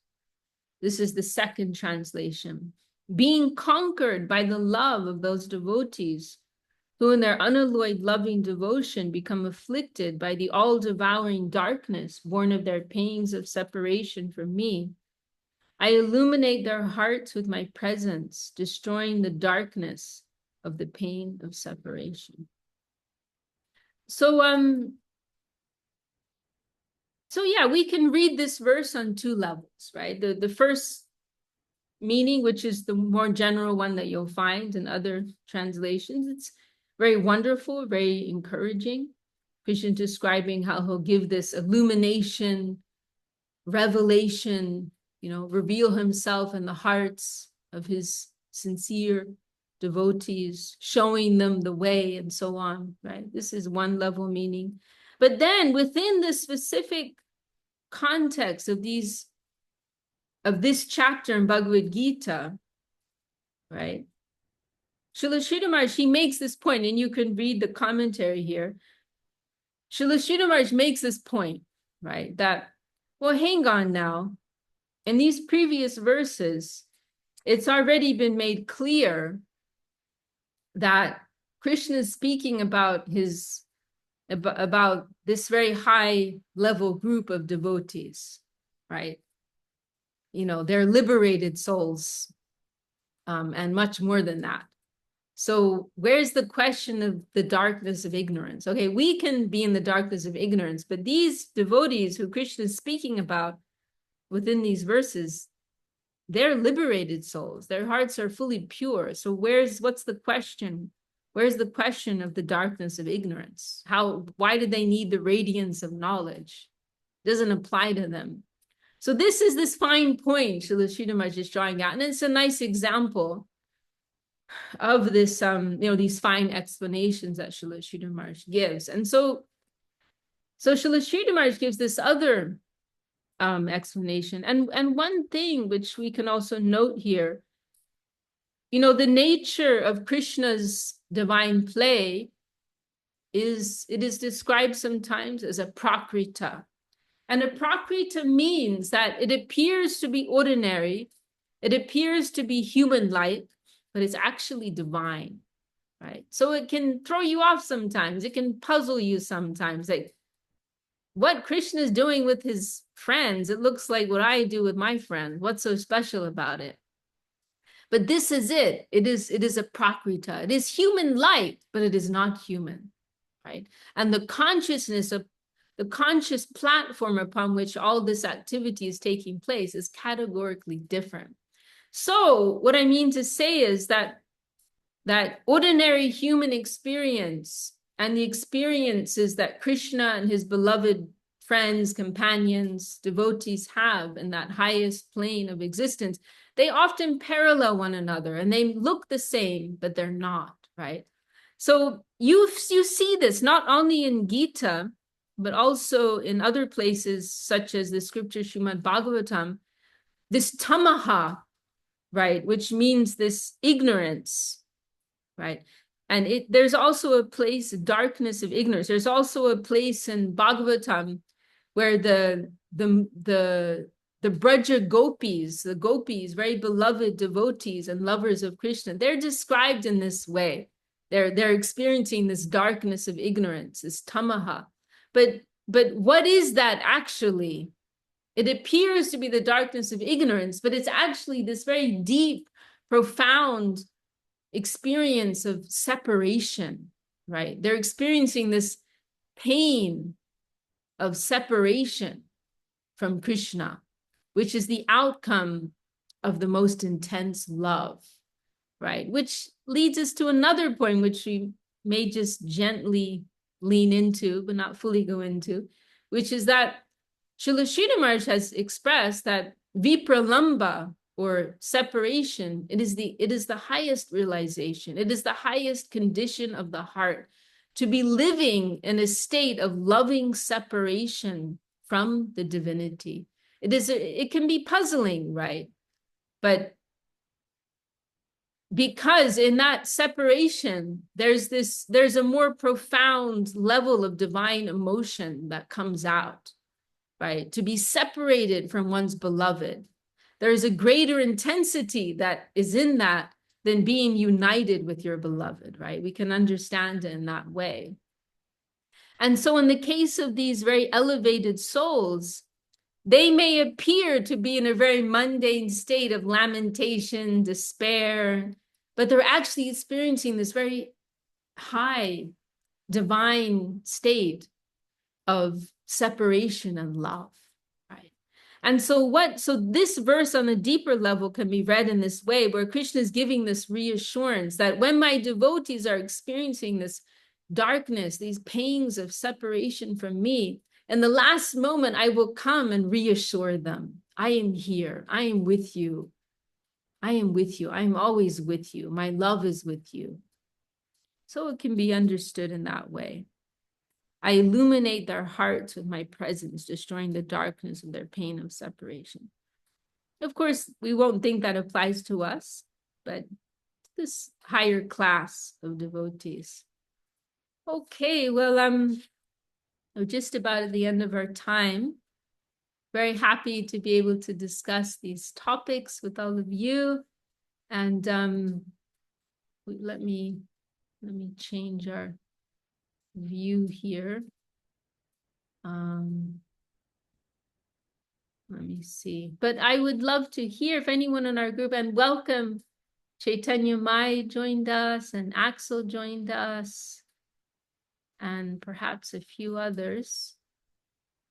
This is the second translation. Being conquered by the love of those devotees who in their unalloyed loving devotion become afflicted by the all-devouring darkness born of their pains of separation from me, I illuminate their hearts with my presence, destroying the darkness of the pain of separation. So yeah, we can read this verse on two levels, right? The first meaning, which is the more general one that you'll find in other translations, it's very wonderful, very encouraging. Krishna describing how he'll give this illumination, revelation, reveal himself in the hearts of his sincere devotees, showing them the way and so on, right? This is one level meaning. But then within the specific context of this chapter in Bhagavad Gita, right? Srila Sridhar Maharaj, he makes this point, and you can read the commentary here. Srila Sridhar Maharaj makes this point, right? That, well, hang on now. In these previous verses, it's already been made clear that Krishna is speaking about this very high level group of devotees, right? They're liberated souls, and much more than that. So where's the question of the darkness of ignorance? Okay, we can be in the darkness of ignorance, but these devotees who Krishna is speaking about within these verses, they're liberated souls. Their hearts are fully pure. So what's the question? Where's the question of the darkness of ignorance? Why do they need the radiance of knowledge? It doesn't apply to them. So this is this fine point Srila Sridhar Maharaj is drawing out. And it's a nice example of this, these fine explanations that Srila Sridhar Maharaj gives. And so Srila Sridhar Maharaj gives this other explanation. And one thing which we can also note here, the nature of Krishna's divine play is described sometimes as a prakrita. And a prakrita means that it appears to be ordinary, it appears to be human-like, but it's actually divine, right? So it can throw you off sometimes. It can puzzle you sometimes. Like what Krishna is doing with his friends, it looks like what I do with my friends. What's so special about it? But this is it. It is a prakrita. It is human-like, but it is not human, right? And the consciousness of the conscious platform upon which all this activity is taking place is categorically different. So what I mean to say is that ordinary human experience and the experiences that Krishna and his beloved friends, companions, devotees have in that highest plane of existence, they often parallel one another and they look the same, but they're not, right? So you see this not only in Gita, but also in other places such as the scripture Srimad Bhagavatam, this tamaha, right, which means this ignorance, right? And there's also a place, darkness of ignorance. There's also a place in Bhagavatam where the Braja gopis, the gopis, very beloved devotees and lovers of Krishna, they're described in this way. They're experiencing this darkness of ignorance, this tamaha. But what is that actually? It appears to be the darkness of ignorance, but it's actually this very deep, profound experience of separation, right? They're experiencing this pain of separation from Krishna, which is the outcome of the most intense love, right? Which leads us to another point, which we may just gently lean into, but not fully go into, which is that Srila Sridhar Maharaj has expressed that vipralamba, or separation, it is the highest realization. It is the highest condition of the heart, to be living in a state of loving separation from the divinity. It can be puzzling, right? But because in that separation, there's a more profound level of divine emotion that comes out, right? To be separated from one's beloved. There's a greater intensity that is in that than being united with your beloved, right? We can understand it in that way. And so in the case of these very elevated souls, they may appear to be in a very mundane state of lamentation, despair, but they're actually experiencing this very high divine state of separation and love, right? And so this verse on a deeper level can be read in this way, where Krishna is giving this reassurance that when my devotees are experiencing this darkness, these pangs of separation from me, in the last moment, I will come and reassure them. I am here. I am with you. I am with you. I am always with you. My love is with you. So it can be understood in that way. I illuminate their hearts with my presence, destroying the darkness of their pain of separation. Of course, we won't think that applies to us, but this higher class of devotees. Okay, well, we're just about at the end of our time. Very happy to be able to discuss these topics with all of you. And let me change our view here. Let me see. But I would love to hear if anyone in our group, and welcome Chaitanya Mai joined us, and Axel joined us, and perhaps a few others.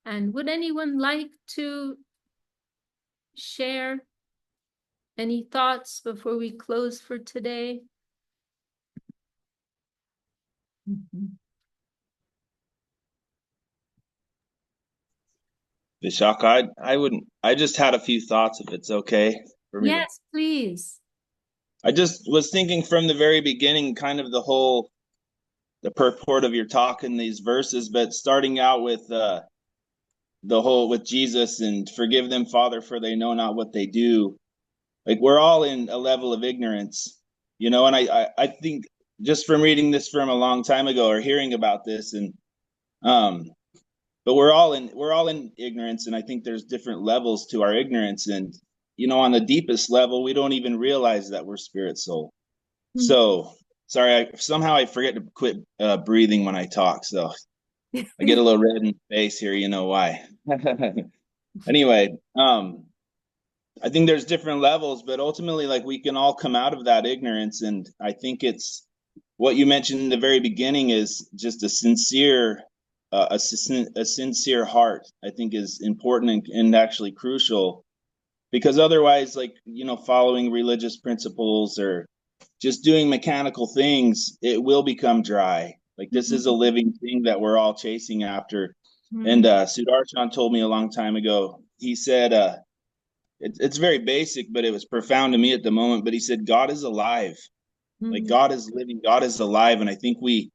And would anyone like to share any thoughts before we close for today? Vishaka, I just had a few thoughts, if it's okay for me. Yes, please. I just was thinking from the very beginning, kind of the purport of your talk in these verses, but starting out with with Jesus and forgive them, Father, for they know not what they do. Like, we're all in a level of ignorance, and I think just from reading this from a long time ago or hearing about this, and but we're all in ignorance, and I think there's different levels to our ignorance, and on the deepest level, we don't even realize that we're spirit soul. So sorry, somehow I forget to quit breathing when I talk, so I get a little red in the face here. You know why? Anyway, I think there's different levels, but ultimately, like, we can all come out of that ignorance, and I think it's what you mentioned in the very beginning is just a sincere heart. I think is important and actually crucial, because otherwise, like, following religious principles or just doing mechanical things, it will become dry. Like, this is a living thing that we're all chasing after. And Sudarshan told me a long time ago, he said, it's very basic, but it was profound to me at the moment. But he said, God is alive. Like, God is living, God is alive. And I think we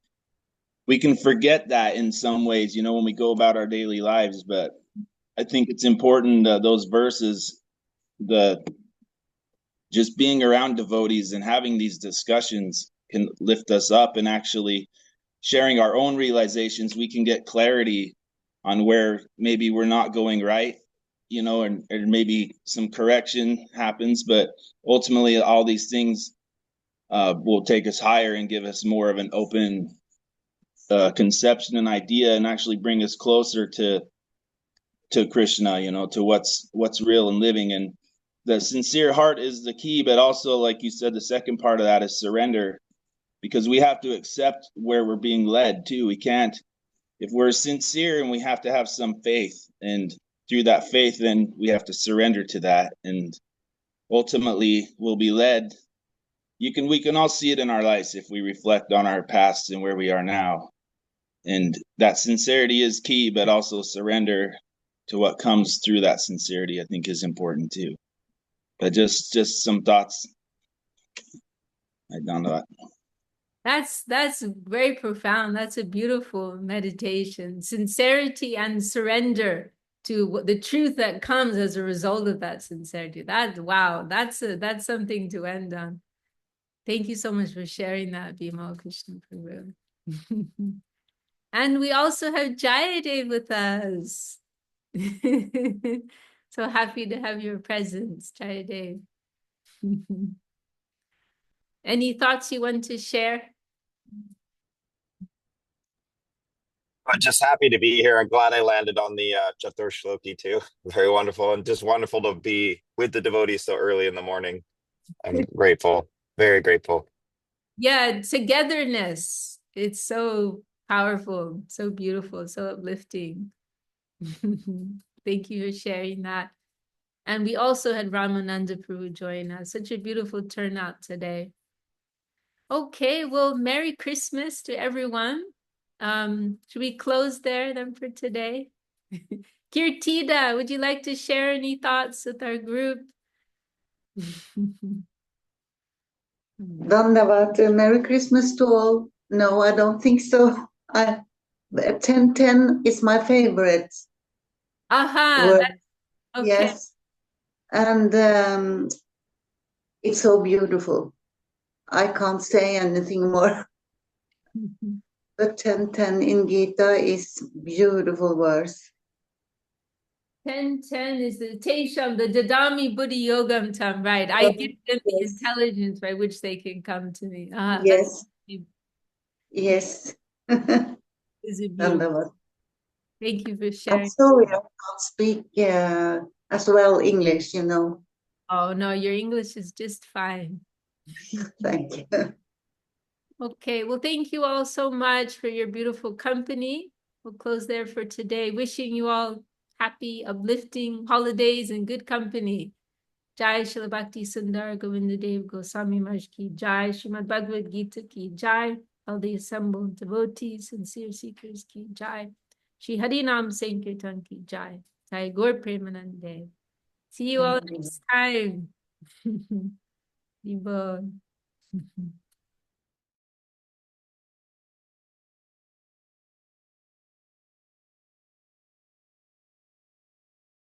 can forget that in some ways, when we go about our daily lives. But I think it's important, those verses, just being around devotees and having these discussions can lift us up, and actually sharing our own realizations, we can get clarity on where maybe we're not going right, and maybe some correction happens. But ultimately, all these things will take us higher and give us more of an open conception and idea, and actually bring us closer to Krishna, to what's real and living. And the sincere heart is the key, but also, like you said, the second part of that is surrender, because we have to accept where we're being led too. We can't, if we're sincere, and we have to have some faith, and through that faith, then we have to surrender to that. And ultimately will be led. We can all see it in our lives if we reflect on our past and where we are now. And that sincerity is key, but also surrender to what comes through that sincerity, I think, is important too. But just some thoughts I don't know. That's very profound. That's a beautiful meditation. Sincerity and surrender to the truth that comes as a result of that sincerity. Wow, that's something to end on. Thank you so much for sharing that, Bhima Krishna Prabhu. And we also have Jayadev with us. So happy to have your presence, Jayadev. Any thoughts you want to share? I'm just happy to be here. I'm glad I landed on the Chatur Shloki too. Very wonderful, and just wonderful to be with the devotees so early in the morning. I'm grateful, very grateful. Yeah, togetherness. It's so powerful, so beautiful, so uplifting. Thank you for sharing that. And we also had Ramananda Prabhu join us. Such a beautiful turnout today. Okay, well, Merry Christmas to everyone. Should we close there then for today? Kirtida, would you like to share any thoughts with our group? Dandavat. Merry Christmas to all. No, I don't think so. 10:10 is my favorite Aha, word. okay. Yes. And it's so beautiful. I can't say anything more. But 10:10 in Gita is beautiful verse. 10:10 is the Tesham, the Dadami Buddhi Yogam Tam, right? I give them the intelligence by which they can come to me. Yes. Yes. Is it beautiful? Thank you for sharing. I'm sorry, I can't speak as well English, you know. Oh, no, your English is just fine. Thank you. Okay, well, thank you all so much for your beautiful company. We'll close there for today. Wishing you all happy, uplifting holidays and good company. Jai Srila Bhakti Sundar Govinda Dev Goswami Maharaj ki Jai, Srimad Bhagavad Gita ki Jai, all the assembled devotees, sincere seekers ki Jai, Shri Harinam Sankirtan ki Jai, Jai Gaur Premanande. See you all next time. Viva.